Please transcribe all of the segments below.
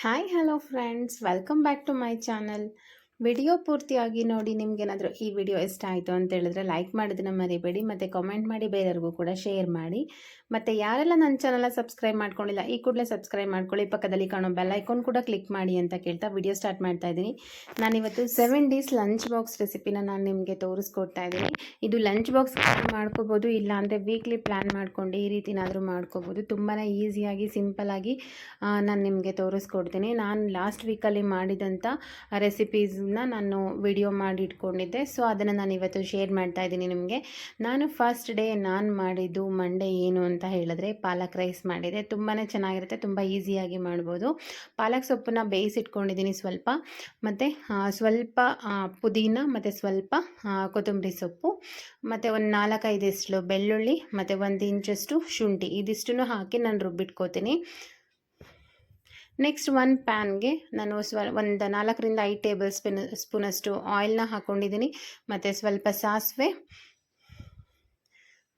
Hi hello friends, welcome back to my channel. Video ಪೂರ್ತಿಯಾಗಿ ನೋಡಿ. ನಿಮಗೇನಾದರೂ ಈ ವಿಡಿಯೋ ಇಷ್ಟ ಆಯಿತು ಅಂತ ಹೇಳಿದ್ರೆ ಲೈಕ್ ಮಾಡೋದನ್ನ ಮರಿಬೇಡಿ, ಮತ್ತು ಕಾಮೆಂಟ್ ಮಾಡಿ ಬೇರೆಯವ್ರಿಗೂ ಕೂಡ ಶೇರ್ ಮಾಡಿ. ಮತ್ತು ಯಾರೆಲ್ಲ ನನ್ನ ಚಾನಲ್ನ ಸಬ್ಸ್ಕ್ರೈಬ್ ಮಾಡ್ಕೊಂಡಿಲ್ಲ ಈ ಕೂಡಲೇ ಸಬ್ಸ್ಕ್ರೈಬ್ ಮಾಡ್ಕೊಳ್ಳಿ, ಪಕ್ಕದಲ್ಲಿ ಕಾಣೋ ಬೆಲ್ ಐಕಾನ್ ಕೂಡ ಕ್ಲಿಕ್ ಮಾಡಿ ಅಂತ ಕೇಳ್ತಾ ವಿಡಿಯೋ ಸ್ಟಾರ್ಟ್ ಮಾಡ್ತಾ ಇದ್ದೀನಿ. ನಾನಿವತ್ತು 7 ಡೇಸ್ ಲಂಚ್ ಬಾಕ್ಸ್ ರೆಸಿಪಿನ ನಾನು ನಿಮಗೆ ತೋರಿಸ್ಕೊಡ್ತಾ ಇದ್ದೀನಿ. ಇದು ಲಂಚ್ ಬಾಕ್ಸ್ ಮಾಡ್ಕೋಬೋದು, ಇಲ್ಲಾಂದರೆ ವೀಕ್ಲಿ ಪ್ಲ್ಯಾನ್ ಮಾಡ್ಕೊಂಡು ಈ ರೀತಿನಾದರೂ ಮಾಡ್ಕೋಬೋದು. ತುಂಬಾ ಈಸಿಯಾಗಿ ಸಿಂಪಲಾಗಿ ನಾನು ನಿಮಗೆ ತೋರಿಸ್ಕೊಡ್ತೀನಿ. ನಾನು ಲಾಸ್ಟ್ ವೀಕಲ್ಲಿ ಮಾಡಿದಂಥ ರೆಸಿಪೀಸ್ನ ನಾನು ವಿಡಿಯೋ ಮಾಡಿ ಇಟ್ಕೊಂಡಿದ್ದೆ, ಸೊ ಅದನ್ನು ನಾನು ಇವತ್ತು ಶೇರ್ ಮಾಡ್ತಾ ಇದ್ದೀನಿ ನಿಮಗೆ. ನಾನು ಫಸ್ಟ್ ಡೇ ನಾನು ಮಾಡಿದ್ದು ಮಂಡೇ ಏನು ಅಂತ ಹೇಳಿದ್ರೆ ಪಾಲಕ್ ರೈಸ್ ಮಾಡಿದೆ. ತುಂಬಾ ಚೆನ್ನಾಗಿರುತ್ತೆ, ತುಂಬ ಈಸಿಯಾಗಿ ಮಾಡ್ಬೋದು. ಪಾಲಕ್ ಸೊಪ್ಪನ್ನ ಬೇಯಿಸಿಟ್ಕೊಂಡಿದ್ದೀನಿ ಸ್ವಲ್ಪ, ಮತ್ತು ಸ್ವಲ್ಪ ಪುದೀನ ಮತ್ತು ಸ್ವಲ್ಪ ಕೊತ್ತಂಬರಿ ಸೊಪ್ಪು, ಮತ್ತು ಒಂದು 4-5 ಎಸ್ಳು ಬೆಳ್ಳುಳ್ಳಿ, ಮತ್ತು 1 ಇಂಚಷ್ಟು ಶುಂಠಿ, ಇದಿಷ್ಟನ್ನು ಹಾಕಿ ನಾನು ರುಬ್ಬಿಟ್ಕೋತೀನಿ. ನೆಕ್ಸ್ಟ್ ಒಂದು ಪ್ಯಾನ್ಗೆ ನಾನು ಒಂದು 4-5 ಟೇಬಲ್ ಸ್ಪೂನಷ್ಟು ಆಯಿಲ್ನ ಹಾಕ್ಕೊಂಡಿದ್ದೀನಿ, ಮತ್ತು ಸ್ವಲ್ಪ ಸಾಸಿವೆ,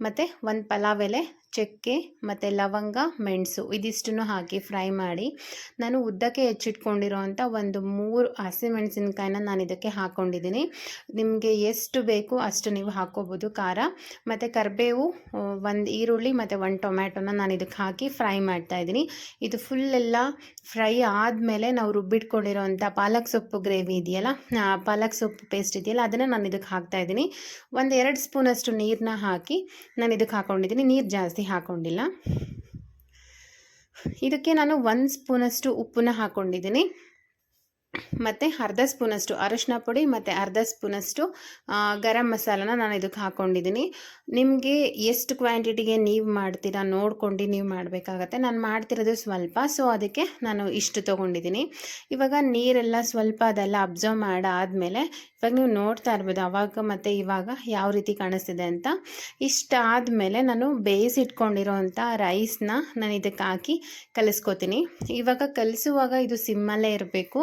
ಮತ್ತು ಒಂದು ಪಲಾವ್ ಎಲೆ, ಚಕ್ಕೆ, ಮತ್ತು ಲವಂಗ, ಮೆಣಸು, ಇದಿಷ್ಟನ್ನು ಹಾಕಿ ಫ್ರೈ ಮಾಡಿ ನಾನು ಉದ್ದಕ್ಕೆ ಹೆಚ್ಚಿಟ್ಕೊಂಡಿರೋವಂಥ ಒಂದು 3 ಹಸಿಮೆಣಸಿನ್ಕಾಯಿನ ನಾನು ಇದಕ್ಕೆ ಹಾಕ್ಕೊಂಡಿದ್ದೀನಿ. ನಿಮಗೆ ಎಷ್ಟು ಬೇಕು ಅಷ್ಟು ನೀವು ಹಾಕ್ಕೋಬೋದು ಖಾರ. ಮತ್ತು ಕರಿಬೇವು, 1 ಈರುಳ್ಳಿ ಮತ್ತು 1 ಟೊಮ್ಯಾಟೊನ ನಾನು ಇದಕ್ಕೆ ಹಾಕಿ ಫ್ರೈ ಮಾಡ್ತಾಯಿದ್ದೀನಿ. ಇದು ಫುಲ್ಲೆಲ್ಲ ಫ್ರೈ ಆದಮೇಲೆ ನಾವು ರುಬ್ಬಿಟ್ಕೊಂಡಿರೋವಂಥ ಪಾಲಕ್ ಸೊಪ್ಪು ಗ್ರೇವಿ ಇದೆಯಲ್ಲ, ಪಾಲಕ್ ಸೊಪ್ಪು ಪೇಸ್ಟ್ ಇದೆಯಲ್ಲ, ಅದನ್ನು ನಾನು ಇದಕ್ಕೆ ಹಾಕ್ತಾಯಿದ್ದೀನಿ. 1-2 ಸ್ಪೂನಷ್ಟು ನೀರನ್ನ ಹಾಕಿ ನಾನು ಇದಕ್ಕೆ ಹಾಕ್ಕೊಂಡಿದ್ದೀನಿ. ನೀರು ಜಾಸ್ತಿ ಹಾಕ್ಕೊಂಡಿಲ್ಲ. ಇದಕ್ಕೆ ನಾನು 1 ಸ್ಪೂನಷ್ಟು ಉಪ್ಪನ್ನ ಹಾಕ್ಕೊಂಡಿದ್ದೀನಿ, ಮತ್ತು ಅರ್ಧ ಸ್ಪೂನಷ್ಟು ಅರಶಿನ ಪುಡಿ, ಮತ್ತು ಅರ್ಧ ಸ್ಪೂನಷ್ಟು ಗರಂ ಮಸಾಲನ ನಾನು ಇದಕ್ಕೆ ಹಾಕ್ಕೊಂಡಿದ್ದೀನಿ. ನಿಮಗೆ ಎಷ್ಟು ಕ್ವಾಂಟಿಟಿಗೆ ನೀವು ಮಾಡ್ತೀರಾ ನೋಡ್ಕೊಂಡು ನೀವು ಮಾಡಬೇಕಾಗತ್ತೆ. ನಾನು ಮಾಡ್ತಿರೋದು ಸ್ವಲ್ಪ, ಸೊ ಅದಕ್ಕೆ ನಾನು ಇಷ್ಟು ತೊಗೊಂಡಿದ್ದೀನಿ. ಇವಾಗ ನೀರೆಲ್ಲ ಸ್ವಲ್ಪ ಅದೆಲ್ಲ ಅಬ್ಸರ್ವ್ ಮಾಡಾದಮೇಲೆ ಇವಾಗ ನೀವು ನೋಡ್ತಾ ಇರ್ಬೋದು ಅವಾಗ ಮತ್ತು ಇವಾಗ ಯಾವ ರೀತಿ ಕಾಣಿಸ್ತಿದೆ ಅಂತ. ಇಷ್ಟ ಆದಮೇಲೆ ನಾನು ಬೇಯಿಸಿಟ್ಕೊಂಡಿರೋವಂಥ ರೈಸ್ನ ನಾನು ಇದಕ್ಕೆ ಹಾಕಿ ಕಲಿಸ್ಕೊತೀನಿ. ಇವಾಗ ಕಲಿಸುವಾಗ ಇದು ಸಿಮ್ಮಲ್ಲೇ ಇರಬೇಕು,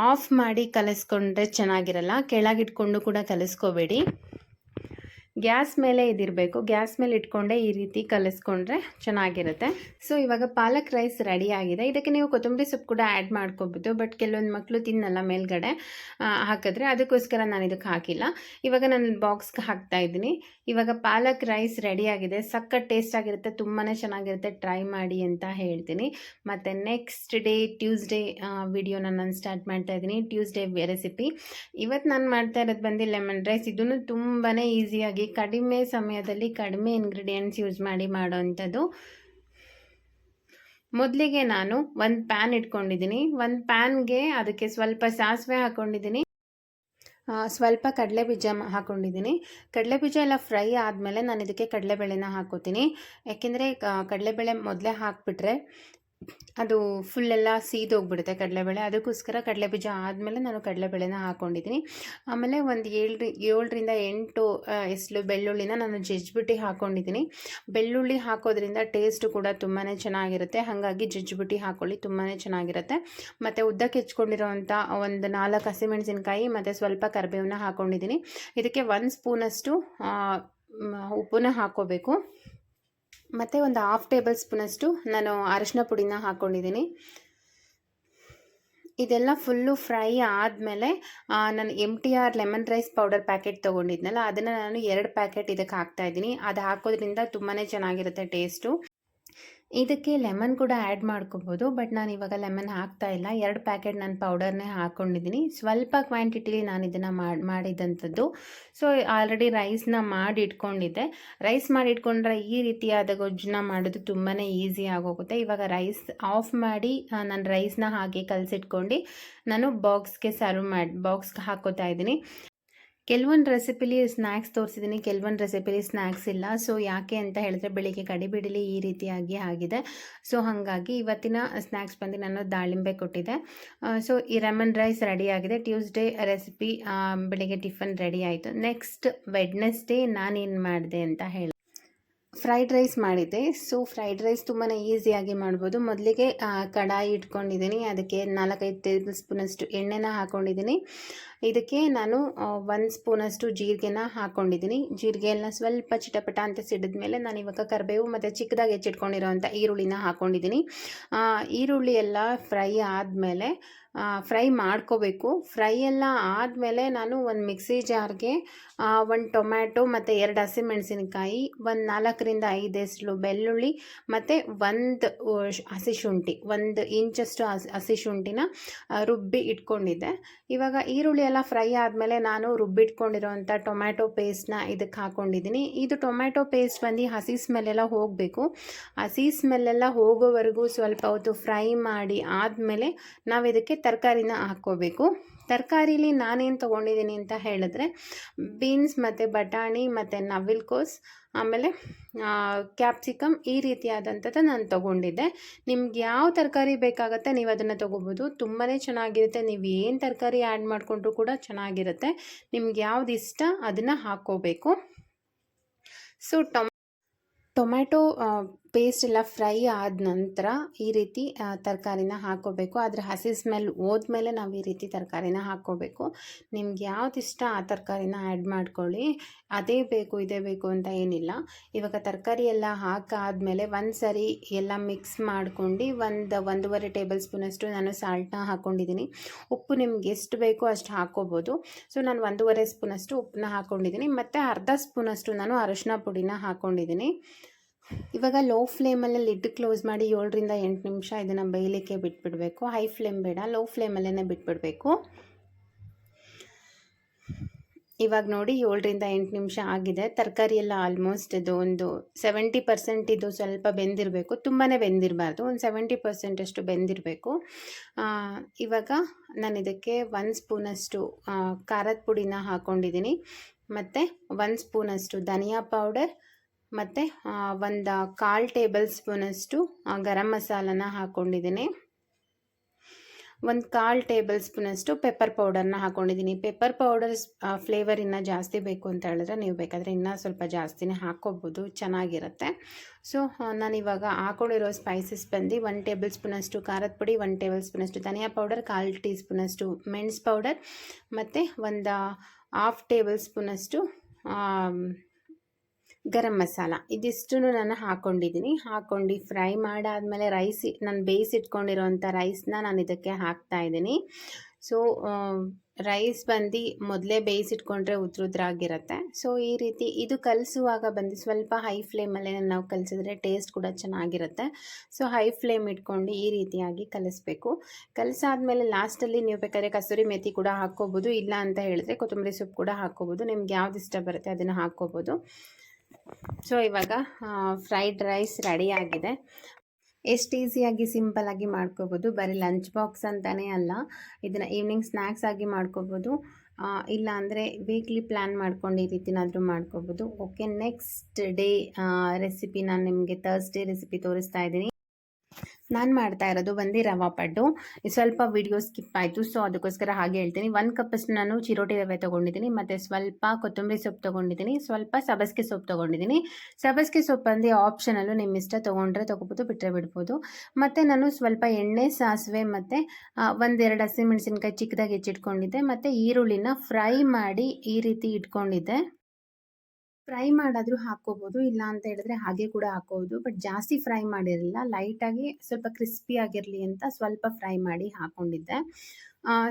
ಆಫ್ ಮಾಡಿ ಕಲಿಸ್ಕೊಂಡ್ರೆ ಚೆನ್ನಾಗಿರಲ್ಲ. ಕೆಳಗಿಟ್ಕೊಂಡು ಕೂಡ ಕಲಿಸ್ಕೋಬೇಡಿ, ಗ್ಯಾಸ್ ಮೇಲೆ ಇದಿರಬೇಕು. ಗ್ಯಾಸ್ ಮೇಲೆ ಇಟ್ಕೊಂಡೆ ಈ ರೀತಿ ಕಲಿಸ್ಕೊಂಡ್ರೆ ಚೆನ್ನಾಗಿರುತ್ತೆ. ಸೊ ಇವಾಗ ಪಾಲಕ್ ರೈಸ್ ರೆಡಿ ಆಗಿದೆ. ಇದಕ್ಕೆ ನೀವು ಕೊತ್ತಂಬರಿ ಸೊಪ್ಪು ಕೂಡ ಆ್ಯಡ್ ಮಾಡ್ಕೋಬೋದು, ಬಟ್ ಕೆಲವೊಂದು ಮಕ್ಕಳು ತಿನ್ನಲ್ಲ ಮೇಲ್ಗಡೆ ಹಾಕಿದ್ರೆ, ಅದಕ್ಕೋಸ್ಕರ ನಾನು ಇದಕ್ಕೆ ಹಾಕಿಲ್ಲ. ಇವಾಗ ನಾನು ಬಾಕ್ಸ್ಗೆ ಹಾಕ್ತಾ ಇದ್ದೀನಿ. ಇವಾಗ ಪಾಲಕ್ ರೈಸ್ ರೆಡಿ ಆಗಿದೆ. ಸಖತ್ ಟೇಸ್ಟ್ ಆಗಿರುತ್ತೆ, ತುಂಬಾ ಚೆನ್ನಾಗಿರುತ್ತೆ, ಟ್ರೈ ಮಾಡಿ ಅಂತ ಹೇಳ್ತೀನಿ. ಮತ್ತು ನೆಕ್ಸ್ಟ್ ಡೇ ಟ್ಯೂಸ್ಡೇ ವಿಡಿಯೋನ ನಾನು ಸ್ಟಾರ್ಟ್ ಮಾಡ್ತಾ ಇದ್ದೀನಿ. ಟ್ಯೂಸ್ಡೇ ರೆಸಿಪಿ ಇವತ್ತು ನಾನು ಮಾಡ್ತಾ ಇರೋದು ಬಂದು ಲೆಮನ್ ರೈಸ್. ಇದನ್ನು ತುಂಬಾ ಈಸಿಯಾಗಿ ಕಡಿಮೆ ಸಮಯದಲ್ಲಿ ಕಡಿಮೆ ಇಂಗ್ರೀಡಿಯೆಂಟ್ಸ್ ಯೂಸ್ ಮಾಡಿ ಮಾಡೋವಂಥದ್ದು. ಮೊದಲಿಗೆ ನಾನು ಒಂದು ಪ್ಯಾನ್ ಇಟ್ಕೊಂಡಿದ್ದೀನಿ. ಒಂದು ಪ್ಯಾನ್ಗೆ ಅದಕ್ಕೆ ಸ್ವಲ್ಪ ಸಾಸಿವೆ ಹಾಕ್ಕೊಂಡಿದ್ದೀನಿ, ಸ್ವಲ್ಪ ಕಡಲೆಬೀಜ ಹಾಕ್ಕೊಂಡಿದ್ದೀನಿ. ಕಡಲೆಬೀಜ ಎಲ್ಲ ಫ್ರೈ ಆದಮೇಲೆ ನಾನು ಇದಕ್ಕೆ ಕಡಲೆಬೇಳೆನ ಹಾಕ್ಕೋತೀನಿ. ಯಾಕೆಂದರೆ ಕಡಲೆಬೇಳೆ ಮೊದಲೇ ಹಾಕ್ಬಿಟ್ರೆ ಅದು ಫುಲ್ಲೆಲ್ಲ ಸೀದೋಗ್ಬಿಡುತ್ತೆ ಕಡಲೆಬೇಳೆ, ಅದಕ್ಕೋಸ್ಕರ ಕಡಲೆಬೀಜ ಆದಮೇಲೆ ನಾನು ಕಡಲೆಬೇಳೆನ ಹಾಕ್ಕೊಂಡಿದ್ದೀನಿ. ಆಮೇಲೆ ಒಂದು 7-8 ಎಸ್ಳು ಬೆಳ್ಳುಳ್ಳಿನ ನಾನು ಜಜ್ಜಿಬಿಟ್ಟು ಹಾಕ್ಕೊಂಡಿದ್ದೀನಿ. ಬೆಳ್ಳುಳ್ಳಿ ಹಾಕೋದ್ರಿಂದ ಟೇಸ್ಟು ಕೂಡ ತುಂಬಾ ಚೆನ್ನಾಗಿರುತ್ತೆ, ಹಾಗಾಗಿ ಜಜ್ಜಿಬಿಟ್ಟು ಹಾಕ್ಕೊಳ್ಳಿ, ತುಂಬಾ ಚೆನ್ನಾಗಿರುತ್ತೆ. ಮತ್ತು ಉದ್ದಕ್ಕೆ ಹೆಚ್ಕೊಂಡಿರೋವಂಥ ಒಂದು 4 ಹಸಿಮೆಣಸಿನ್ಕಾಯಿ ಮತ್ತು ಸ್ವಲ್ಪ ಕರಿಬೇವನ್ನ ಹಾಕ್ಕೊಂಡಿದ್ದೀನಿ. ಇದಕ್ಕೆ 1 ಸ್ಪೂನಷ್ಟು ಉಪ್ಪನ್ನ ಹಾಕ್ಕೋಬೇಕು, ಮತ್ತು ಒಂದು 1/2 ಟೇಬಲ್ ಸ್ಪೂನಷ್ಟು ನಾನು ಅರಶಿನ ಪುಡಿನ ಹಾಕ್ಕೊಂಡಿದ್ದೀನಿ. ಇದೆಲ್ಲ ಫುಲ್ಲು ಫ್ರೈ ಆದಮೇಲೆ ನಾನು MTR lemon rice powder packet ತೊಗೊಂಡಿದ್ನಲ್ಲ, ಅದನ್ನು ನಾನು 2 ಪ್ಯಾಕೆಟ್ ಇದಕ್ಕೆ ಹಾಕ್ತಾಯಿದ್ದೀನಿ. ಅದು ಹಾಕೋದ್ರಿಂದ ತುಂಬಾ ಚೆನ್ನಾಗಿರುತ್ತೆ ಟೇಸ್ಟು. ಇದಕ್ಕೆ ಲೆಮನ್ ಕೂಡ ಆ್ಯಡ್ ಮಾಡ್ಕೋಬೋದು, ಬಟ್ ನಾನು ಇವಾಗ ಲೆಮನ್ ಹಾಕ್ತಾಯಿಲ್ಲ. 2 ಪ್ಯಾಕೆಟ್ ನಾನು ಪೌಡರ್ನೇ ಹಾಕ್ಕೊಂಡಿದ್ದೀನಿ. ಸ್ವಲ್ಪ ಕ್ವಾಂಟಿಟಿಲಿ ನಾನು ಇದನ್ನು ಮಾಡಿದ್ದಂಥದ್ದು. ಸೊ ಆಲ್ರೆಡಿ ರೈಸ್ನ ಮಾಡಿ ಇಟ್ಕೊಂಡಿದ್ದೆ. ರೈಸ್ ಮಾಡಿ ಇಟ್ಕೊಂಡ್ರೆ ಈ ರೀತಿಯಾದ ಗೊಜ್ಜನ್ನ ಮಾಡೋದು ತುಂಬಾ ಈಸಿ ಆಗೋಗುತ್ತೆ. ಇವಾಗ ರೈಸ್ ಆಫ್ ಮಾಡಿ ನಾನು ರೈಸ್ನ ಹಾಕಿ ಕಲಸಿಟ್ಕೊಂಡು ನಾನು ಬಾಕ್ಸ್ಗೆ ಹಾಕೋತಾ ಇದ್ದೀನಿ. ಕೆಲವೊಂದು ರೆಸಿಪಿಲಿ ಸ್ನ್ಯಾಕ್ಸ್ ತೋರಿಸಿದ್ದೀನಿ, ಕೆಲವೊಂದು ರೆಸಿಪಿಲಿ ಸ್ನ್ಯಾಕ್ಸ್ ಇಲ್ಲ. ಸೊ ಯಾಕೆ ಅಂತ ಹೇಳಿದ್ರೆ ಬೆಳಿಗ್ಗೆ ಗಡಿಬಿಡಿಲಿ ಈ ರೀತಿಯಾಗಿ ಆಗಿದೆ. ಸೊ ಹಾಗಾಗಿ ಇವತ್ತಿನ ಸ್ನ್ಯಾಕ್ಸ್ ಬಂದು ನಾನು ದಾಳಿಂಬೆ ಕೊಟ್ಟಿದ್ದೆ. ಸೊ ಈ ಲೆಮನ್ ರೈಸ್ ರೆಡಿ ಆಗಿದೆ. ಟ್ಯೂಸ್ಡೇ ರೆಸಿಪಿ ಬೆಳಿಗ್ಗೆ ಟಿಫನ್ ರೆಡಿ ಆಯಿತು. ನೆಕ್ಸ್ಟ್ ವೆಡ್ನೆಸ್ಡೇ ನಾನೇನು ಮಾಡಿದೆ ಅಂತ ಹೇಳಿ, ಫ್ರೈಡ್ ರೈಸ್ ಮಾಡಿದ್ದೆ. ಸೊ ಫ್ರೈಡ್ ರೈಸ್ ತುಂಬಾ ಈಸಿಯಾಗಿ ಮಾಡ್ಬೋದು. ಮೊದಲಿಗೆ ಕಡಾಯಿ ಇಟ್ಕೊಂಡಿದ್ದೀನಿ, ಅದಕ್ಕೆ 4-5 ಟೇಬಲ್ ಸ್ಪೂನಷ್ಟು ಎಣ್ಣೆನ ಹಾಕ್ಕೊಂಡಿದ್ದೀನಿ. ಇದಕ್ಕೆ ನಾನು 1 ಸ್ಪೂನಷ್ಟು ಜೀರಿಗೆನ ಹಾಕ್ಕೊಂಡಿದ್ದೀನಿ. ಜೀರಿಗೆ ಎಲ್ಲ ಸ್ವಲ್ಪ ಚಿಟಪಟ ಅಂತ ಸಿಡಿದ ಮೇಲೆ ನಾನು ಇವಾಗ ಕರಿಬೇವು ಮತ್ತು ಚಿಕ್ಕದಾಗಿ ಹೆಚ್ಚಿಟ್ಕೊಂಡಿರೋವಂಥ ಈರುಳ್ಳಿನ ಹಾಕ್ಕೊಂಡಿದ್ದೀನಿ. ಈರುಳ್ಳಿ ಎಲ್ಲ ಫ್ರೈ ಆದಮೇಲೆ ಫ್ರೈ ಮಾಡ್ಕೋಬೇಕು. ಫ್ರೈ ಎಲ್ಲ ಆದಮೇಲೆ ನಾನು ಒಂದು ಮಿಕ್ಸಿ ಜಾರ್ಗೆ 1 ಟೊಮ್ಯಾಟೊ ಮತ್ತು 2 ಹಸಿಮೆಣಸಿನಕಾಯಿ, ಒಂದು 4ರಿಂದ 5 ಎಸಳು ಬೆಳ್ಳುಳ್ಳಿ ಮತ್ತು 1 ಹಸಿ ಶುಂಠಿ, 1 ಇಂಚಷ್ಟು ಹಸಿ ಶುಂಠಿನ ರುಬ್ಬಿ ಇಟ್ಕೊಂಡಿದ್ದೆ. ಇವಾಗ ಈರುಳ್ಳಿ ಎಲ್ಲ ಫ್ರೈ ಆದಮೇಲೆ ನಾನು ರುಬ್ಬಿಟ್ಕೊಂಡಿರೋವಂಥ ಟೊಮ್ಯಾಟೊ ಪೇಸ್ಟ್ನ ಇದಕ್ಕೆ ಹಾಕ್ಕೊಂಡಿದ್ದೀನಿ. ಇದು ಟೊಮ್ಯಾಟೊ ಪೇಸ್ಟ್ ಬಂದು ಹಸಿ ಸ್ಮೆಲ್ಲೆಲ್ಲ ಹೋಗಬೇಕು. ಹಸಿ ಸ್ಮೆಲ್ಲೆಲ್ಲ ಹೋಗೋವರೆಗೂ ಸ್ವಲ್ಪ ಹೊತ್ತು ಫ್ರೈ ಮಾಡಿ ಆದಮೇಲೆ ನಾವು ಇದಕ್ಕೆ ತರಕಾರಿನ ಹಾಕ್ಕೋಬೇಕು. ತರಕಾರಿಲಿ ನಾನೇನು ತೊಗೊಂಡಿದ್ದೀನಿ ಅಂತ ಹೇಳಿದ್ರೆ ಬೀನ್ಸ್ ಮತ್ತು ಬಟಾಣಿ ಮತ್ತು ನವಿಲುಕೋಸು, ಆಮೇಲೆ ಕ್ಯಾಪ್ಸಿಕಮ್, ಈ ರೀತಿಯಾದಂಥದ್ದು ನಾನು ತೊಗೊಂಡಿದ್ದೆ. ನಿಮ್ಗೆ ಯಾವ ತರಕಾರಿ ಬೇಕಾಗುತ್ತೆ ನೀವು ಅದನ್ನು ತೊಗೋಬೋದು. ತುಂಬಾ ಚೆನ್ನಾಗಿರುತ್ತೆ. ನೀವು ಏನು ತರಕಾರಿ ಆ್ಯಡ್ ಮಾಡಿಕೊಂಡ್ರೂ ಕೂಡ ಚೆನ್ನಾಗಿರುತ್ತೆ. ನಿಮ್ಗೆ ಯಾವ್ದು ಇಷ್ಟ ಅದನ್ನು ಹಾಕ್ಕೋಬೇಕು. ಸೊ ಟೊಮ್ಯಾಟೊ ಪೇಸ್ಟ್ ಎಲ್ಲ ಫ್ರೈ ಆದ ನಂತರ ಈ ರೀತಿ ತರಕಾರಿನ ಹಾಕ್ಕೋಬೇಕು. ಅದರ ಹಸಿ ಸ್ಮೆಲ್ ಹೋದ್ಮೇಲೆ ನಾವು ಈ ರೀತಿ ತರಕಾರಿನ ಹಾಕ್ಕೋಬೇಕು. ನಿಮ್ಗೆ ಯಾವ್ದು ಇಷ್ಟ ಆ ತರಕಾರಿನ ಆ್ಯಡ್ ಮಾಡ್ಕೊಳ್ಳಿ. ಅದೇ ಬೇಕು ಇದೇ ಬೇಕು ಅಂತ ಏನಿಲ್ಲ. ಇವಾಗ ತರಕಾರಿ ಎಲ್ಲ ಹಾಕಾದ್ಮೇಲೆ ಒಂದು ಸರಿ ಎಲ್ಲ ಮಿಕ್ಸ್ ಮಾಡ್ಕೊಂಡು 1-1.5 ಟೇಬಲ್ ಸ್ಪೂನಷ್ಟು ನಾನು ಸಾಲ್ಟ್ನ ಹಾಕ್ಕೊಂಡಿದ್ದೀನಿ. ಉಪ್ಪು ನಿಮ್ಗೆ ಎಷ್ಟು ಬೇಕೋ ಅಷ್ಟು ಹಾಕ್ಕೋಬೋದು. ಸೊ ನಾನು 1.5 ಸ್ಪೂನಷ್ಟು ಉಪ್ಪನ್ನ ಹಾಕ್ಕೊಂಡಿದ್ದೀನಿ ಮತ್ತು ಅರ್ಧ ಸ್ಪೂನಷ್ಟು ನಾನು ಅರಶಿನ ಪುಡಿನ ಹಾಕ್ಕೊಂಡಿದ್ದೀನಿ. ಇವಾಗ ಲೋ ಫ್ಲೇಮಲ್ಲಿ ಲಿಡ್ ಕ್ಲೋಸ್ ಮಾಡಿ 7ರಿಂದ 8 ನಿಮಿಷ ಇದನ್ನು ಬೇಯಲಿಕ್ಕೆ ಬಿಟ್ಬಿಡಬೇಕು. ಹೈ ಫ್ಲೇಮ್ ಬೇಡ, ಲೋ ಫ್ಲೇಮಲ್ಲೇ ಬಿಟ್ಬಿಡಬೇಕು. ಇವಾಗ ನೋಡಿ 7ರಿಂದ 8 ನಿಮಿಷ ಆಗಿದೆ. ತರಕಾರಿ ಎಲ್ಲ ಆಲ್ಮೋಸ್ಟ್ ಇದು ಒಂದು 70% ಇದು ಸ್ವಲ್ಪ ಬೆಂದಿರಬೇಕು, ತುಂಬಾ ಬೆಂದಿರಬಾರ್ದು, ಒಂದು 70% ಅಷ್ಟು ಬೆಂದಿರಬೇಕು. ಇವಾಗ ನಾನು ಇದಕ್ಕೆ 1 ಸ್ಪೂನಷ್ಟು ಖಾರದ ಪುಡಿನ ಹಾಕ್ಕೊಂಡಿದ್ದೀನಿ ಮತ್ತು 1 ಸ್ಪೂನಷ್ಟು ಧನಿಯಾ ಪೌಡರ್ ಮತ್ತು 1/4 ಟೇಬಲ್ ಸ್ಪೂನಷ್ಟು ಗರಂ ಮಸಾಲನ ಹಾಕ್ಕೊಂಡಿದ್ದೀನಿ. 1/4 ಟೇಬಲ್ ಸ್ಪೂನಷ್ಟು ಪೆಪ್ಪರ್ ಪೌಡರ್ನ ಹಾಕ್ಕೊಂಡಿದ್ದೀನಿ. ಪೆಪ್ಪರ್ ಪೌಡರ್ ಫ್ಲೇವರ್ ಇನ್ನೂ ಜಾಸ್ತಿ ಬೇಕು ಅಂತ ಹೇಳಿದ್ರೆ ನೀವು ಬೇಕಾದರೆ ಇನ್ನೂ ಸ್ವಲ್ಪ ಜಾಸ್ತಿನೇ ಹಾಕ್ಕೋಬೋದು, ಚೆನ್ನಾಗಿರುತ್ತೆ. ಸೊ ನಾನಿವಾಗ ಹಾಕ್ಕೊಂಡಿರೋ ಸ್ಪೈಸಸ್ ಬಂದು 1 ಟೇಬಲ್ ಸ್ಪೂನಷ್ಟು ಖಾರದ ಪುಡಿ, 1 ಟೇಬಲ್ ಸ್ಪೂನಷ್ಟು ಧನಿಯಾ ಪೌಡರ್, 1/4 ಟೀ ಸ್ಪೂನಷ್ಟು ಮೆಣಸು ಪೌಡರ್ ಮತ್ತು 1/2 ಟೇಬಲ್ ಸ್ಪೂನಷ್ಟು ಗರಂ ಮಸಾಲ, ಇದಿಷ್ಟು ನಾನು ಹಾಕ್ಕೊಂಡಿದ್ದೀನಿ. ಹಾಕ್ಕೊಂಡು ಫ್ರೈ ಮಾಡಾದಮೇಲೆ ನಾನು ಬೇಯಿಸಿಟ್ಕೊಂಡಿರೋಂಥ ರೈಸ್ನ ನಾನು ಇದಕ್ಕೆ ಹಾಕ್ತಾಯಿದ್ದೀನಿ. ಸೊ ರೈಸ್ ಬಂದು ಮೊದಲೇ ಬೇಯಿಸಿಟ್ಕೊಂಡ್ರೆ ಉದ್ರುದ್ರಾಗಿರುತ್ತೆ. ಸೊ ಈ ರೀತಿ ಇದು ಕಲಿಸುವಾಗ ಬಂದು ಸ್ವಲ್ಪ ಹೈ ಫ್ಲೇಮಲ್ಲೇ ನಾವು ಕಲಿಸಿದ್ರೆ ಟೇಸ್ಟ್ ಕೂಡ ಚೆನ್ನಾಗಿರುತ್ತೆ. ಸೊ ಹೈ ಫ್ಲೇಮ್ ಇಟ್ಕೊಂಡು ಈ ರೀತಿಯಾಗಿ ಕಲಿಸ್ಬೇಕು. ಕಲಿಸಾದ್ಮೇಲೆ ಲಾಸ್ಟಲ್ಲಿ ನೀವು ಬೇಕಾದರೆ ಕಸೂರಿ ಮೆಥಿ ಕೂಡ ಹಾಕ್ಕೋಬೋದು, ಇಲ್ಲ ಅಂತ ಹೇಳಿದ್ರೆ ಕೊತ್ತಂಬರಿ ಸೊಪ್ಪು ಕೂಡ ಹಾಕ್ಕೋಬೋದು. ನಿಮ್ಗೆ ಯಾವ್ದು ಇಷ್ಟ ಬರುತ್ತೆ ಅದನ್ನು ಹಾಕ್ಕೋಬೋದು. ಸೊ ಇವಾಗ ಫ್ರೈಡ್ ರೈಸ್ ರೆಡಿ ಆಗಿದೆ. ಎಷ್ಟು ಈಸಿಯಾಗಿ ಸಿಂಪಲ್ಲಾಗಿ ಮಾಡ್ಕೋಬೋದು. ಬರೀ ಲಂಚ್ ಬಾಕ್ಸ್ ಅಂತಲೇ ಅಲ್ಲ, ಇದನ್ನು ಈವ್ನಿಂಗ್ ಸ್ನ್ಯಾಕ್ಸ್ ಆಗಿ ಮಾಡ್ಕೋಬೋದು. ಇಲ್ಲ ಅಂದರೆ ವೀಕ್ಲಿ ಪ್ಲ್ಯಾನ್ ಮಾಡ್ಕೊಂಡು ಈ ರೀತಿನಾದರೂ ಮಾಡ್ಕೋಬೋದು. ಓಕೆ, ನೆಕ್ಸ್ಟ್ ಡೇ ರೆಸಿಪಿ ನಾನು ನಿಮಗೆ ಥರ್ಸ್ಡೇ ರೆಸಿಪಿ ತೋರಿಸ್ತಾ ಇದ್ದೀನಿ. ನಾನು ಮಾಡ್ತಾ ಇರೋದು ಬಂದು ರವಾ ಪಡ್ಡು. ಸ್ವಲ್ಪ ವಿಡಿಯೋ ಸ್ಕಿಪ್ ಆಯಿತು, ಸೊ ಅದಕ್ಕೋಸ್ಕರ ಹಾಗೆ ಹೇಳ್ತೀನಿ. 1 ಕಪ್ಪಷ್ಟು ನಾನು ಚಿರೋಟಿ ರವೆ ತೊಗೊಂಡಿದ್ದೀನಿ ಮತ್ತು ಸ್ವಲ್ಪ ಕೊತ್ತಂಬರಿ ಸೊಪ್ಪು ತೊಗೊಂಡಿದ್ದೀನಿ, ಸ್ವಲ್ಪ ಸಬ್ಬಸಿಗೆ ಸೊಪ್ಪು ತೊಗೊಂಡಿದ್ದೀನಿ. ಸಬ್ಬಸಿಗೆ ಸೊಪ್ಪು ಬಂದು ಆಪ್ಷನಲ್ಲು, ನಿಮ್ಮ ಇಷ್ಟ ತೊಗೊಂಡ್ರೆ ತೊಗೋಬೋದು, ಬಿಟ್ಟರೆ ಬಿಡ್ಬೋದು. ಮತ್ತು ನಾನು ಸ್ವಲ್ಪ ಎಣ್ಣೆ, ಸಾಸಿವೆ ಮತ್ತು 1-2 ಹಸಿಮೆಣಸಿನ್ಕಾಯಿ ಚಿಕ್ಕದಾಗಿ ಹೆಚ್ಚಿಟ್ಕೊಂಡಿದ್ದೆ ಮತ್ತು ಈರುಳ್ಳಿನ ಫ್ರೈ ಮಾಡಿ ಈ ರೀತಿ ಇಟ್ಕೊಂಡಿದ್ದೆ. ಫ್ರೈ ಮಾಡಾದರೂ ಹಾಕ್ಕೋಬೋದು, ಇಲ್ಲ ಅಂತ ಹೇಳಿದ್ರೆ ಹಾಗೆ ಕೂಡ ಹಾಕ್ಕೋಬೋದು. ಬಟ್ ಜಾಸ್ತಿ ಫ್ರೈ ಮಾಡಿರಲಿಲ್ಲ, ಲೈಟಾಗಿ ಸ್ವಲ್ಪ ಕ್ರಿಸ್ಪಿ ಆಗಿರಲಿ ಅಂತ ಸ್ವಲ್ಪ ಫ್ರೈ ಮಾಡಿ ಹಾಕ್ಕೊಂಡಿದ್ದೆ.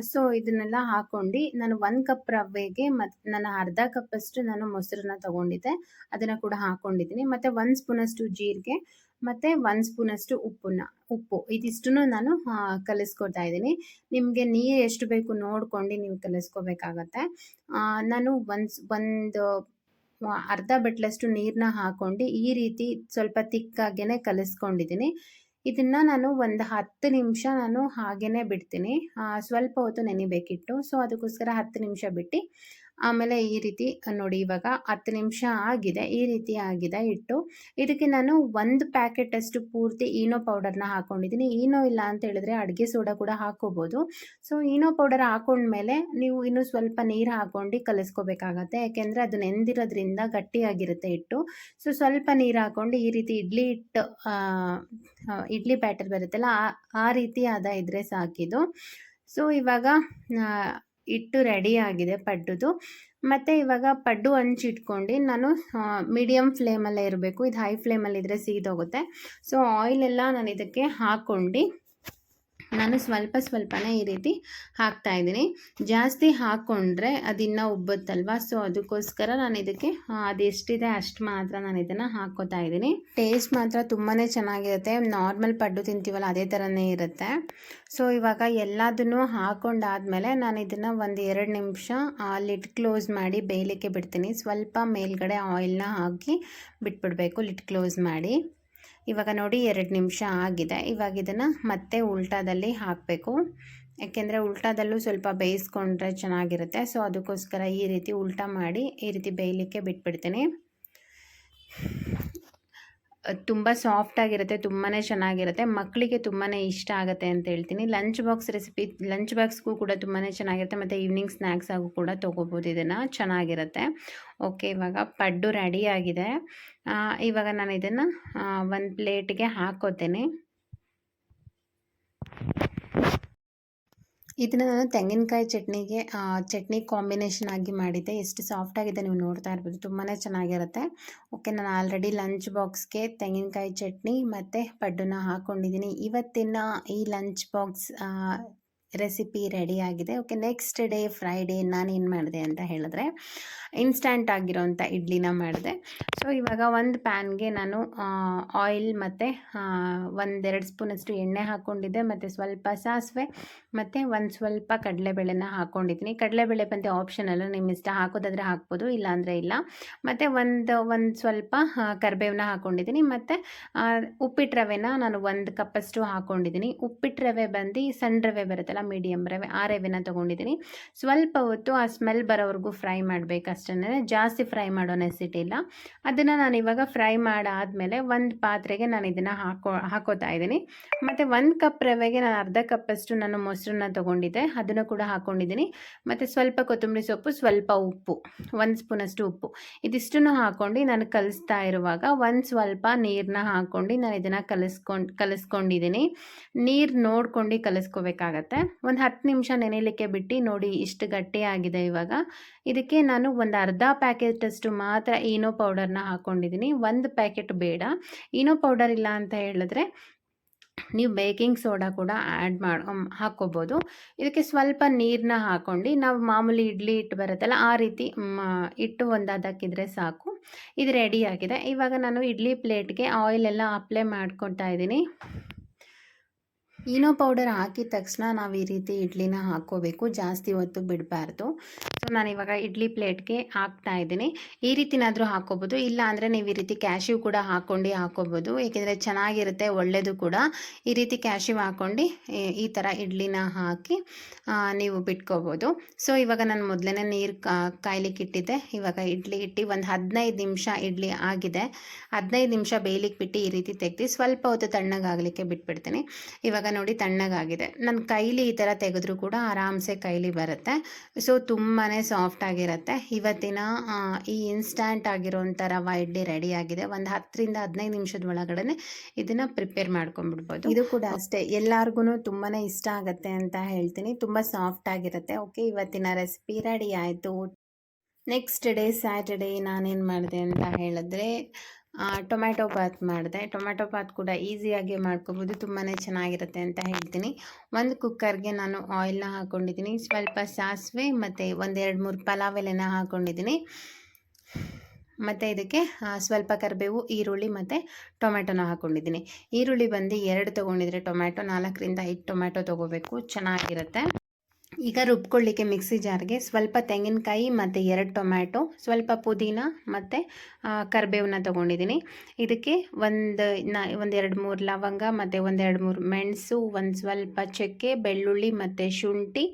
ಸೊ ಇದನ್ನೆಲ್ಲ ಹಾಕ್ಕೊಂಡು ನಾನು 1 ಕಪ್ ರವೆಗೆ ನಾನು ಅರ್ಧ ಕಪ್ಪಷ್ಟು ನಾನು ಮೊಸರನ್ನ ತೊಗೊಂಡಿದ್ದೆ, ಅದನ್ನು ಕೂಡ ಹಾಕ್ಕೊಂಡಿದ್ದೀನಿ. ಮತ್ತು 1 ಸ್ಪೂನಷ್ಟು ಜೀರಿಗೆ ಮತ್ತು 1 ಸ್ಪೂನಷ್ಟು ಉಪ್ಪು ಇದಿಷ್ಟನ್ನು ನಾನು ಕಲಿಸ್ಕೊತಾ ಇದ್ದೀನಿ. ನಿಮಗೆ ನೀರು ಎಷ್ಟು ಬೇಕು ನೋಡ್ಕೊಂಡು ನೀವು ಕಲಿಸ್ಕೋಬೇಕಾಗತ್ತೆ. ನಾನು ಒಂದು ಅರ್ಧ ಬಟ್ಲಷ್ಟು ನೀರನ್ನ ಹಾಕ್ಕೊಂಡು ಈ ರೀತಿ ಸ್ವಲ್ಪ ತಿಕ್ಕಾಗೇ ಕಲಿಸ್ಕೊಂಡಿದ್ದೀನಿ. ಇದನ್ನು ನಾನು ಒಂದು 10 ನಿಮಿಷ ನಾನು ಹಾಗೇ ಬಿಡ್ತೀನಿ. ಸ್ವಲ್ಪ ಹೊತ್ತು ನೆನಿಬೇಕಿತ್ತು, ಸೊ ಅದಕ್ಕೋಸ್ಕರ 10 ನಿಮಿಷ ಬಿಟ್ಟು ಆಮೇಲೆ ಈ ರೀತಿ ನೋಡಿ ಇವಾಗ 10 ನಿಮಿಷ ಆಗಿದೆ. ಈ ರೀತಿ ಆಗಿದೆ ಹಿಟ್ಟು. ಇದಕ್ಕೆ ನಾನು 1 ಪ್ಯಾಕೆಟಷ್ಟು ಪೂರ್ತಿ ಈನೋ ಪೌಡರ್ನ ಹಾಕ್ಕೊಂಡಿದ್ದೀನಿ. ಈನೋ ಇಲ್ಲ ಅಂತ ಹೇಳಿದ್ರೆ ಅಡುಗೆ ಸೋಡಾ ಕೂಡ ಹಾಕ್ಕೋಬೋದು. ಸೊ ಈನೋ ಪೌಡರ್ ಹಾಕೊಂಡ್ಮೇಲೆ ನೀವು ಇನ್ನೂ ಸ್ವಲ್ಪ ನೀರು ಹಾಕ್ಕೊಂಡು ಕಲಿಸ್ಕೋಬೇಕಾಗತ್ತೆ. ಯಾಕೆಂದರೆ ಅದು ನೆಂದಿರೋದ್ರಿಂದ ಗಟ್ಟಿಯಾಗಿರುತ್ತೆ ಹಿಟ್ಟು. ಸೊ ಸ್ವಲ್ಪ ನೀರು ಹಾಕ್ಕೊಂಡು ಈ ರೀತಿ ಇಡ್ಲಿ ಬ್ಯಾಟರ್ ಬರುತ್ತಲ್ಲ ಆ ರೀತಿ ಇದ್ರೆ ಸಾಕಿದು. ಸೊ ಇವಾಗ ಹಿಟ್ಟು ರೆಡಿ ಆಗಿದೆ ಪಡ್ಡುದು. ಮತ್ತು ಇವಾಗ ಪಡ್ಡು ಹಂಚಿಟ್ಕೊಂಡು ನಾನು ಮೀಡಿಯಮ್ ಫ್ಲೇಮಲ್ಲೇ ಇರಬೇಕು. ಇದು ಹೈ ಫ್ಲೇಮಲ್ಲಿದ್ದರೆ ಸೀದೋಗುತ್ತೆ. ಸೊ ಆಯಿಲೆಲ್ಲ ನಾನು ಇದಕ್ಕೆ ಹಾಕ್ಕೊಂಡು ನಾನು ಸ್ವಲ್ಪನೇ ಈ ರೀತಿ ಹಾಕ್ತಾಯಿದ್ದೀನಿ. ಜಾಸ್ತಿ ಹಾಕ್ಕೊಂಡ್ರೆ ಅದಿನ್ನೂ ಉಬ್ಬುತ್ತಲ್ವ. ಸೊ ಅದಕ್ಕೋಸ್ಕರ ನಾನು ಇದಕ್ಕೆ ಅದೆಷ್ಟಿದೆ ಅಷ್ಟು ಮಾತ್ರ ನಾನು ಇದನ್ನು ಹಾಕ್ಕೋತಾ ಇದ್ದೀನಿ. ಟೇಸ್ಟ್ ಮಾತ್ರ ತುಂಬಾ ಚೆನ್ನಾಗಿರುತ್ತೆ. ನಾರ್ಮಲ್ ಪಡ್ಡು ತಿಂತೀವಲ್ಲ ಅದೇ ಥರನೇ ಇರುತ್ತೆ. ಸೊ ಇವಾಗ ಎಲ್ಲದನ್ನೂ ಹಾಕ್ಕೊಂಡಾದ್ಮೇಲೆ ನಾನು ಇದನ್ನು 1-2 ನಿಮಿಷ ಲಿಡ್ ಕ್ಲೋಸ್ ಮಾಡಿ ಬೇಯಲಿಕ್ಕೆ ಬಿಡ್ತೀನಿ. ಸ್ವಲ್ಪ ಮೇಲ್ಗಡೆ ಆಯಿಲ್ನ ಹಾಕಿ ಬಿಟ್ಬಿಡಬೇಕು ಲಿಡ್ ಕ್ಲೋಸ್ ಮಾಡಿ. ಇವಾಗ ನೋಡಿ 2 ನಿಮಿಷ ಆಗಿದೆ. ಇವಾಗ ಇದನ್ನು ಮತ್ತೆ ಉಲ್ಟಾದಲ್ಲಿ ಹಾಕಬೇಕು. ಯಾಕೆಂದರೆ ಉಲ್ಟಾದಲ್ಲೂ ಸ್ವಲ್ಪ ಬೇಯಿಸ್ಕೊಂಡ್ರೆ ಚೆನ್ನಾಗಿರುತ್ತೆ. ಸೊ ಅದಕ್ಕೋಸ್ಕರ ಈ ರೀತಿ ಉಲ್ಟಾ ಮಾಡಿ ಈ ರೀತಿ ಬೇಯಲಿಕ್ಕೆ ಬಿಟ್ಬಿಡ್ತೀನಿ. ತುಂಬ ಸಾಫ್ಟಾಗಿರುತ್ತೆ, ತುಂಬಾ ಚೆನ್ನಾಗಿರುತ್ತೆ. ಮಕ್ಕಳಿಗೆ ತುಂಬಾ ಇಷ್ಟ ಆಗುತ್ತೆ ಅಂತ ಹೇಳ್ತೀನಿ. ಲಂಚ್ ಬಾಕ್ಸ್ಗೂ ಕೂಡ ತುಂಬಾ ಚೆನ್ನಾಗಿರುತ್ತೆ. ಮತ್ತು ಈವ್ನಿಂಗ್ ಸ್ನ್ಯಾಕ್ಸ್ ಆಗೂ ಕೂಡ ತೊಗೋಬೋದು. ಇದನ್ನು ಚೆನ್ನಾಗಿರುತ್ತೆ. ಓಕೆ, ಇವಾಗ ಪಡ್ಡು ರೆಡಿ ಆಗಿದೆ. ಇವಾಗ ನಾನು ಇದನ್ನು ಒಂದು ಪ್ಲೇಟ್ಗೆ ಹಾಕೋತೇನೆ. ಇದನ್ನು ನಾನು ತೆಂಗಿನಕಾಯಿ ಚಟ್ನಿ ಕಾಂಬಿನೇಷನ್ ಆಗಿ ಮಾಡಿದ್ದೆ. ಎಷ್ಟು ಸಾಫ್ಟಾಗಿದೆ ನೀವು ನೋಡ್ತಾ ಇರ್ಬೋದು. ತುಂಬಾ ಚೆನ್ನಾಗಿರುತ್ತೆ. ಓಕೆ, ನಾನು ಆಲ್ರೆಡಿ ಲಂಚ್ ಬಾಕ್ಸ್ಗೆ ತೆಂಗಿನಕಾಯಿ ಚಟ್ನಿ ಮತ್ತು ಪಡ್ಡನ್ನ ಹಾಕ್ಕೊಂಡಿದ್ದೀನಿ. ಇವತ್ತಿನ ಈ ಲಂಚ್ ಬಾಕ್ಸ್ ರೆಸಿಪಿ ರೆಡಿಯಾಗಿದೆ. ಓಕೆ, ನೆಕ್ಸ್ಟ್ ಡೇ ಫ್ರೈಡೇ ನಾನೇನು ಮಾಡಿದೆ ಅಂತ ಹೇಳಿದ್ರೆ ಇನ್ಸ್ಟಂಟ್ ಆಗಿರೋಂಥ ಇಡ್ಲಿನ ಮಾಡಿದೆ. ಸೊ ಇವಾಗ ಒಂದು ಪ್ಯಾನ್ಗೆ ನಾನು ಆಯಿಲ್ ಮತ್ತು 1-2 ಸ್ಪೂನಷ್ಟು ಎಣ್ಣೆ ಹಾಕ್ಕೊಂಡಿದ್ದೆ. ಮತ್ತು ಸ್ವಲ್ಪ ಸಾಸಿವೆ ಮತ್ತು ಒಂದು ಸ್ವಲ್ಪ ಕಡಲೆಬೇಳೆನ ಹಾಕ್ಕೊಂಡಿದ್ದೀನಿ. ಕಡಲೆಬೇಳೆ ಬಂದು ಆಪ್ಷನಲ್ಲ, ನಿಮ್ಮ ಇಷ್ಟ, ಹಾಕೋದಾದರೆ ಹಾಕ್ಬೋದು, ಇಲ್ಲಾಂದರೆ ಇಲ್ಲ. ಮತ್ತು ಒಂದು ಸ್ವಲ್ಪ ಕರಿಬೇವನ್ನ ಹಾಕ್ಕೊಂಡಿದ್ದೀನಿ. ಮತ್ತು ಉಪ್ಪಿಟ್ಟು ರವೆನ ನಾನು 1 ಕಪ್ಪಷ್ಟು ಹಾಕ್ಕೊಂಡಿದ್ದೀನಿ. ಉಪ್ಪಿಟ್ಟು ರವೆ ಬಂದು ಸಣ್ಣ ರವೆ ಬರುತ್ತಲ್ಲ, ಮೀಡಿಯಮ್ ರವೆ, ಆ ರವೆನ ತೊಗೊಂಡಿದ್ದೀನಿ. ಸ್ವಲ್ಪ ಹೊತ್ತು ಆ ಸ್ಮೆಲ್ ಬರೋವರೆಗೂ ಫ್ರೈ ಮಾಡಬೇಕು ಅಷ್ಟೇ, ಜಾಸ್ತಿ ಫ್ರೈ ಮಾಡೋ ನೆಸಿಟಿ ಇಲ್ಲ. ಅದನ್ನು ನಾನು ಇವಾಗ ಫ್ರೈ ಮಾಡಾದಮೇಲೆ ಒಂದು ಪಾತ್ರೆಗೆ ನಾನು ಇದನ್ನು ಹಾಕೋತಾ ಇದ್ದೀನಿ. ಮತ್ತು 1 ಕಪ್ ರವೆಗೆ ನಾನು ಅರ್ಧ ಕಪ್ಪಷ್ಟು ನಾನು ಮೊಸರನ್ನ ತೊಗೊಂಡಿದ್ದೆ, ಅದನ್ನು ಕೂಡ ಹಾಕ್ಕೊಂಡಿದ್ದೀನಿ. ಮತ್ತು ಸ್ವಲ್ಪ ಕೊತ್ತಂಬರಿ ಸೊಪ್ಪು, ಸ್ವಲ್ಪ ಉಪ್ಪು, 1 ಸ್ಪೂನಷ್ಟು ಉಪ್ಪು, ಇದಿಷ್ಟನ್ನು ಹಾಕ್ಕೊಂಡು ನಾನು ಕಲಿಸ್ತಾ ಇರುವಾಗ ಸ್ವಲ್ಪ ನೀರನ್ನ ಹಾಕ್ಕೊಂಡು ನಾನು ಇದನ್ನು ಕಲಿಸ್ಕೊಂಡಿದ್ದೀನಿ. ನೀರು ನೋಡ್ಕೊಂಡು ಕಲಿಸ್ಕೋಬೇಕಾಗತ್ತೆ. ಒಂದು 10 ನಿಮಿಷ ನೆನೆಯಲಿಕ್ಕೆ ಬಿಟ್ಟು ನೋಡಿ ಇಷ್ಟು ಗಟ್ಟಿಯಾಗಿದೆ. ಇವಾಗ ಇದಕ್ಕೆ ನಾನು ಒಂದು ಅರ್ಧ ಪ್ಯಾಕೆಟಷ್ಟು ಮಾತ್ರ ಈನೋ ಪೌಡರ್ನ ಹಾಕ್ಕೊಂಡಿದ್ದೀನಿ. 1 ಪ್ಯಾಕೆಟ್ ಬೇಡ. ಈನೋ ಪೌಡರ್ ಇಲ್ಲ ಅಂತ ಹೇಳಿದ್ರೆ ನೀವು ಬೇಕಿಂಗ್ ಸೋಡಾ ಕೂಡ ಹಾಕ್ಕೋಬೋದು. ಇದಕ್ಕೆ ಸ್ವಲ್ಪ ನೀರನ್ನ ಹಾಕ್ಕೊಂಡು ನಾವು ಮಾಮೂಲಿ ಇಡ್ಲಿ ಹಿಟ್ಟು ಬರುತ್ತಲ್ಲ ಆ ರೀತಿ ಹಿಟ್ಟು ಒಂದಾದಕ್ಕಿದ್ರೆ ಸಾಕು. ಇದು ರೆಡಿಯಾಗಿದೆ. ಇವಾಗ ನಾನು ಇಡ್ಲಿ ಪ್ಲೇಟ್ಗೆ ಆಯಿಲೆಲ್ಲ ಅಪ್ಲೈ ಮಾಡ್ಕೊತಾ ಇದ್ದೀನಿ. ಈನೋ ಪೌಡರ್ ಹಾಕಿದ ತಕ್ಷಣ ನಾವು ಈ ರೀತಿ ಇಡ್ಲಿನ ಹಾಕ್ಕೋಬೇಕು, ಜಾಸ್ತಿ ಹೊತ್ತು ಬಿಡಬಾರ್ದು. ಸೊ ನಾನಿವಾಗ ಇಡ್ಲಿ ಪ್ಲೇಟ್ಗೆ ಹಾಕ್ತಾ ಇದ್ದೀನಿ. ಈ ರೀತಿನಾದರೂ ಹಾಕ್ಕೋಬೋದು, ಇಲ್ಲ ಅಂದರೆ ನೀವು ಈ ರೀತಿ ಕ್ಯಾಶ್ಯೂ ಕೂಡ ಹಾಕ್ಕೋಬೋದು. ಏಕೆಂದರೆ ಚೆನ್ನಾಗಿರುತ್ತೆ, ಒಳ್ಳೆಯದು ಕೂಡ. ಈ ರೀತಿ ಕ್ಯಾಶ್ಯೂ ಹಾಕ್ಕೊಂಡು ಈ ಥರ ಇಡ್ಲಿನ ಹಾಕಿ ನೀವು ಬಿಟ್ಕೋಬೋದು. ಸೊ ಇವಾಗ ನಾನು ಮೊದಲೇ ನೀರು ಕಾಯ್ಲಿಕ್ಕೆ ಇಟ್ಟಿದ್ದೆ. ಇವಾಗ ಇಡ್ಲಿ ಇಟ್ಟು ಒಂದು 15 ನಿಮಿಷ ಇಡ್ಲಿ ಆಗಿದೆ. 15 ನಿಮಿಷ ಬೇಯಲಿಕ್ಕೆ ಬಿಟ್ಟು ಈ ರೀತಿ ತೆಗೆದು ಸ್ವಲ್ಪ ಹೊತ್ತು ತಣ್ಣಗಾಗಲಿಕ್ಕೆ ಬಿಟ್ಬಿಡ್ತೀನಿ. ಇವಾಗ ನೋಡಿ ತಣ್ಣಗಾಗಿದೆ. ನನ್ನ ಕೈಲಿ ಈ ಥರ ತೆಗೆದ್ರೂ ಕೂಡ ಆರಾಮ್ಸೆ ಕೈಲಿ ಬರುತ್ತೆ. ಸೊ ತುಂಬಾ ಸಾಫ್ಟ್ ಆಗಿರುತ್ತೆ. ಇವತ್ತಿನ ಈ ಇನ್ಸ್ಟಂಟ್ ಆಗಿರೋಂಥ ರವಾ ಇಡ್ಲಿ ರೆಡಿಯಾಗಿದೆ. ಒಂದು 10-15 ನಿಮಿಷದ ಒಳಗಡೆ ಇದನ್ನು ಪ್ರಿಪೇರ್ ಮಾಡ್ಕೊಂಡ್ಬಿಡ್ಬೋದು. ಇದು ಕೂಡ ಅಷ್ಟೇ, ಎಲ್ಲರಿಗೂ ತುಂಬಾ ಇಷ್ಟ ಆಗುತ್ತೆ ಅಂತ ಹೇಳ್ತೀನಿ. ತುಂಬ ಸಾಫ್ಟ್ ಆಗಿರುತ್ತೆ. ಓಕೆ, ಇವತ್ತಿನ ರೆಸಿಪಿ ರೆಡಿ ಆಯಿತು. ನೆಕ್ಸ್ಟ್ ಡೇ ಸ್ಯಾಟರ್ಡೇ ನಾನೇನು ಮಾಡಿದೆ ಅಂತ ಹೇಳಿದ್ರೆ ಟೊಮ್ಯಾಟೊ ಬಾತ್ ಮಾಡಿದೆ. ಟೊಮ್ಯಾಟೊ ಬಾತ್ ಕೂಡ ಈಸಿಯಾಗಿ ಮಾಡ್ಕೋಬೋದು, ತುಂಬಾ ಚೆನ್ನಾಗಿರುತ್ತೆ ಅಂತ ಹೇಳ್ತೀನಿ. ಒಂದು ಕುಕ್ಕರ್ಗೆ ನಾನು ಆಯಿಲ್ನ ಹಾಕ್ಕೊಂಡಿದ್ದೀನಿ. ಸ್ವಲ್ಪ ಸಾಸಿವೆ ಮತ್ತು 1-2-3 ಪಲಾವ್ ಎಲೆನ ಹಾಕ್ಕೊಂಡಿದ್ದೀನಿ. ಮತ್ತು ಇದಕ್ಕೆ ಸ್ವಲ್ಪ ಕರಿಬೇವು, ಈರುಳ್ಳಿ ಮತ್ತು ಟೊಮ್ಯಾಟೊನ ಹಾಕ್ಕೊಂಡಿದ್ದೀನಿ. ಈರುಳ್ಳಿ ಬಂದು 2 ತೊಗೊಂಡಿದ್ರೆ ಟೊಮ್ಯಾಟೊ 4-5 ಟೊಮ್ಯಾಟೊ ತೊಗೋಬೇಕು, ಚೆನ್ನಾಗಿರುತ್ತೆ. ಈಗ ರುಬ್ಕೊಳ್ಳಿಕ್ಕೆ ಮಿಕ್ಸಿ ಜಾರ್ಗೆ ಸ್ವಲ್ಪ ತೆಂಗಿನಕಾಯಿ ಮತ್ತು 2 ಟೊಮ್ಯಾಟೊ, ಸ್ವಲ್ಪ ಪುದೀನ ಮತ್ತು ಕರಿಬೇವನ್ನ ತೊಗೊಂಡಿದ್ದೀನಿ. ಇದಕ್ಕೆ ಒಂದು 2-3 ಲವಂಗ ಮತ್ತು 1-2-3 ಮೆಣಸು, ಒಂದು ಸ್ವಲ್ಪ ಚಕ್ಕೆ, ಬೆಳ್ಳುಳ್ಳಿ ಮತ್ತು ಶುಂಠಿ,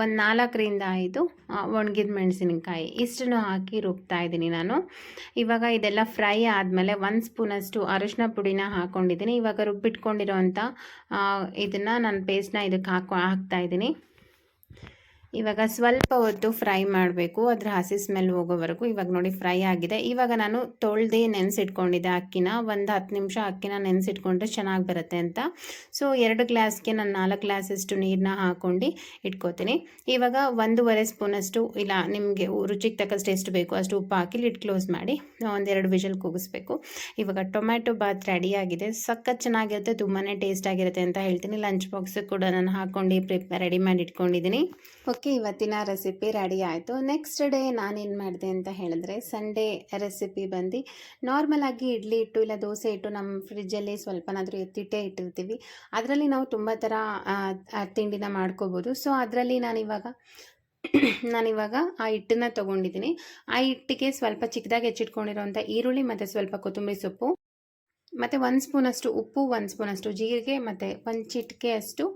ಒಂದು 4-5 ಒಣಗಿದ ಮೆಣಸಿನಕಾಯಿ ಇಷ್ಟನ್ನು ಹಾಕಿ ರುಬ್ತಾ ಇದ್ದೀನಿ ನಾನು. ಇವಾಗ ಇದೆಲ್ಲ ಫ್ರೈ ಆದಮೇಲೆ 1 ಸ್ಪೂನಷ್ಟು ಅರಿಶಿನ ಪುಡಿನ ಹಾಕ್ಕೊಂಡಿದ್ದೀನಿ. ಇವಾಗ ರುಬ್ಬಿಟ್ಕೊಂಡಿರೋಂಥ ಇದನ್ನು ನಾನು ಪೇಸ್ಟ್ನ ಇದಕ್ಕೆ ಹಾಕ್ತಾ ಇದ್ದೀನಿ. ಇವಾಗ ಸ್ವಲ್ಪ ಹೊತ್ತು ಫ್ರೈ ಮಾಡಬೇಕು, ಅದರ ಹಸಿ ಸ್ಮೆಲ್ ಹೋಗೋವರೆಗೂ. ಇವಾಗ ನೋಡಿ ಫ್ರೈ ಆಗಿದೆ. ಇವಾಗ ನಾನು ತೊಳೆದು ನೆನೆಸಿಟ್ಕೊಂಡಿದ್ದೆ ಅಕ್ಕಿನ, ಒಂದು 10 ನಿಮಿಷ ಅಕ್ಕಿನ ನೆನೆಸಿಟ್ಕೊಂಡ್ರೆ ಚೆನ್ನಾಗಿ ಬರುತ್ತೆ ಅಂತ. ಸೊ 2 ಗ್ಲಾಸ್ಗೆ ನಾನು 4 ಗ್ಲಾಸಷ್ಟು ನೀರನ್ನ ಹಾಕ್ಕೊಂಡು ಇಟ್ಕೋತೀನಿ. ಇವಾಗ 1.5 ಸ್ಪೂನಷ್ಟು, ಇಲ್ಲ ನಿಮಗೆ ರುಚಿಗೆ ತಕ್ಕಷ್ಟು ಎಷ್ಟು ಬೇಕು ಅಷ್ಟು ಉಪ್ಪು ಹಾಕಿ ಲಿಡ್ ಕ್ಲೋಸ್ ಮಾಡಿ 1-2 ವಿಷಲ್ ಕೂಗಿಸ್ಬೇಕು. ಇವಾಗ ಟೊಮ್ಯಾಟೊ ಬಾತ್ ರೆಡಿಯಾಗಿದೆ. ಸಖತ್ ಚೆನ್ನಾಗಿರುತ್ತೆ, ತುಂಬಾ ಟೇಸ್ಟಾಗಿರುತ್ತೆ ಅಂತ ಹೇಳ್ತೀನಿ. ಲಂಚ್ ಬಾಕ್ಸ್ ಕೂಡ ನಾನು ಹಾಕ್ಕೊಂಡು ರೆಡಿ ಮಾಡಿ ಇಟ್ಕೊಂಡಿದ್ದೀನಿ. ಓಕೆ, ಇವತ್ತಿನ ರೆಸಿಪಿ ರೆಡಿ ಆಯಿತು. ನೆಕ್ಸ್ಟ್ ಡೇ ನಾನೇನು ಮಾಡಿದೆ ಅಂತ ಹೇಳಿದ್ರೆ, ಸಂಡೇ ರೆಸಿಪಿ ಬಂದು ನಾರ್ಮಲ್ ಆಗಿ ಇಡ್ಲಿ ಹಿಟ್ಟು ಇಲ್ಲ ದೋಸೆ ಹಿಟ್ಟು ನಮ್ಮ ಫ್ರಿಜ್ಜಲ್ಲಿ ಸ್ವಲ್ಪನಾದರೂ ಎತ್ತಿಟ್ಟೇ ಇಟ್ಟಿರ್ತೀವಿ. ಅದರಲ್ಲಿ ನಾವು ತುಂಬ ಥರ ತಿಂಡಿನ ಮಾಡ್ಕೋಬೋದು. ಸೊ ಅದರಲ್ಲಿ ನಾನಿವಾಗ ಆ ಹಿಟ್ಟನ್ನು ತೊಗೊಂಡಿದ್ದೀನಿ. ಆ ಹಿಟ್ಟಿಗೆ ಸ್ವಲ್ಪ ಚಿಕ್ಕದಾಗಿ ಹೆಚ್ಚಿಟ್ಕೊಂಡಿರೋಂಥ ಈರುಳ್ಳಿ ಮತ್ತು ಸ್ವಲ್ಪ ಕೊತ್ತಂಬರಿ ಸೊಪ್ಪು ಮತ್ತು 1 ಸ್ಪೂನಷ್ಟು ಉಪ್ಪು, 1 ಸ್ಪೂನಷ್ಟು ಜೀರಿಗೆ ಮತ್ತು 1 ಚಿಟಿಕೆಯಷ್ಟು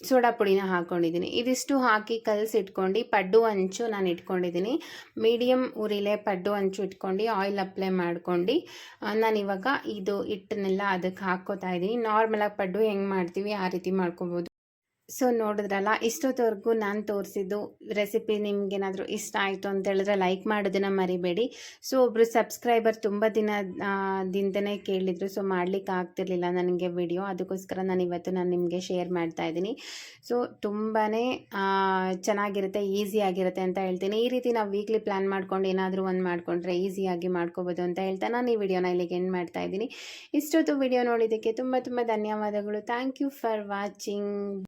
ಸೋಡಾ ಪುಡಿನ ಹಾಕ್ಕೊಂಡಿದ್ದೀನಿ. ಇದಿಷ್ಟು ಹಾಕಿ ಕಲಸಿಟ್ಕೊಂಡು ಪಡ್ಡು ಹಂಚು ನಾನು ಇಟ್ಕೊಂಡಿದ್ದೀನಿ. ಮೀಡಿಯಮ್ ಉರಿಲೇ ಪಡ್ಡು ಹಂಚು ಇಟ್ಕೊಂಡು ಆಯಿಲ್ ಅಪ್ಲೈ ಮಾಡ್ಕೊಂಡು ನಾನಿವಾಗ ಇದು ಹಿಟ್ಟನ್ನೆಲ್ಲ ಅದಕ್ಕೆ ಹಾಕ್ಕೋತಾ ಇದ್ದೀನಿ. ನಾರ್ಮಲಾಗಿ ಪಡ್ಡು ಹೆಂಗೆ ಮಾಡ್ತೀವಿ ಆ ರೀತಿ ಮಾಡ್ಕೋಬೋದು. ಸೊ ನೋಡಿದ್ರಲ್ಲ, ಇಷ್ಟೊತ್ತವರೆಗೂ ನಾನು ತೋರಿಸಿದ್ದು ರೆಸಿಪಿ ನಿಮ್ಗೇನಾದರೂ ಇಷ್ಟ ಆಯಿತು ಅಂತ ಹೇಳಿದ್ರೆ ಲೈಕ್ ಮಾಡೋದನ್ನು ಮರಿಬೇಡಿ. ಸೊ ಒಬ್ಬರು ಸಬ್ಸ್ಕ್ರೈಬರ್ ತುಂಬ ದಿಂದನೇ ಕೇಳಿದರು, ಸೊ ಮಾಡಲಿಕ್ಕೆ ಆಗ್ತಿರ್ಲಿಲ್ಲ ನನಗೆ ವಿಡಿಯೋ. ಅದಕ್ಕೋಸ್ಕರ ನಾನು ನಿಮಗೆ ಶೇರ್ ಮಾಡ್ತಾ ಇದ್ದೀನಿ. ಸೊ ತುಂಬಾ ಚೆನ್ನಾಗಿರುತ್ತೆ, ಈಸಿಯಾಗಿರುತ್ತೆ ಅಂತ ಹೇಳ್ತೀನಿ. ಈ ರೀತಿ ನಾವು ವೀಕ್ಲಿ ಪ್ಲ್ಯಾನ್ ಮಾಡ್ಕೊಂಡು ಏನಾದರೂ ಒಂದು ಮಾಡಿಕೊಂಡ್ರೆ ಈಸಿಯಾಗಿ ಮಾಡ್ಕೋಬೋದು ಅಂತ ಹೇಳ್ತಾ ನಾನು ಈ ವಿಡಿಯೋನ ಇಲ್ಲಿಗೆ ಎಂಡ್ ಮಾಡ್ತಾ ಇದ್ದೀನಿ. ಇಷ್ಟೊತ್ತು ವಿಡಿಯೋ ನೋಡಿದ್ದಕ್ಕೆ ತುಂಬ ಧನ್ಯವಾದಗಳು. Thank you for watching.